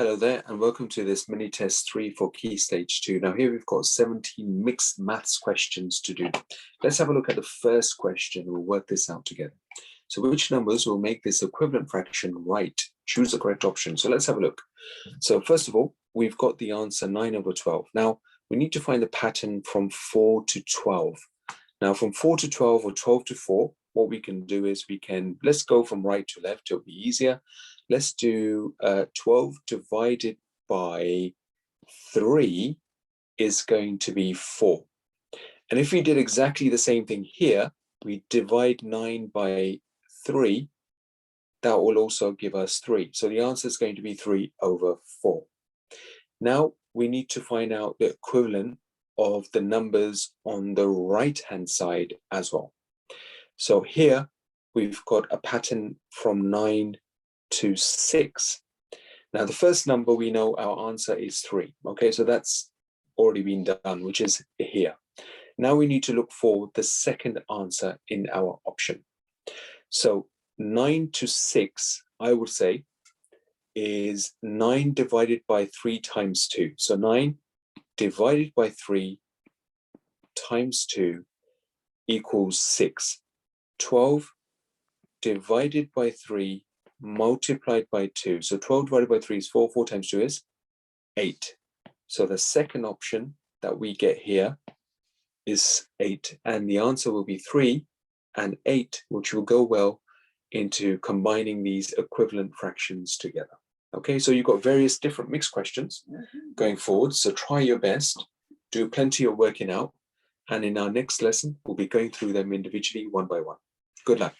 Hello there, and welcome to this mini test 3 for Key Stage 2. Now here we've got 17 mixed maths questions to do. Let's have a look at the first question. We'll work this out together. So which numbers will make this equivalent fraction right? Choose the correct option. So let's have a look. So first of all, we've got the answer 9/12. Now we need to find the pattern from 4 to 12. Now from 4 to 12 or 12 to 4, what we can do is let's go from right to left. It'll be easier. Let's do 12 divided by 3 is going to be 4. And if we did exactly the same thing here, we divide 9 by 3, that will also give us 3. So the answer is going to be 3/4. Now we need to find out the equivalent of the numbers on the right-hand side as well. So here we've got a pattern from 9 to 6. Now the first number, we know our answer is 3. Okay, so that's already been done, which is here. Now we need to look for the second answer in our option. So 9 to 6, I would say, is 9 divided by 3 times 2. So 9 divided by 3 times 2 equals 6. 12 divided by 3 multiplied by 2. So 12 divided by 3 is 4. 4 times 2 is 8. So the second option that we get here is 8. And the answer will be 3 and 8, which will go well into combining these equivalent fractions together. Okay, so you've got various different mixed questions going forward. So try your best, do plenty of working out. And in our next lesson, we'll be going through them individually one by one. Good luck.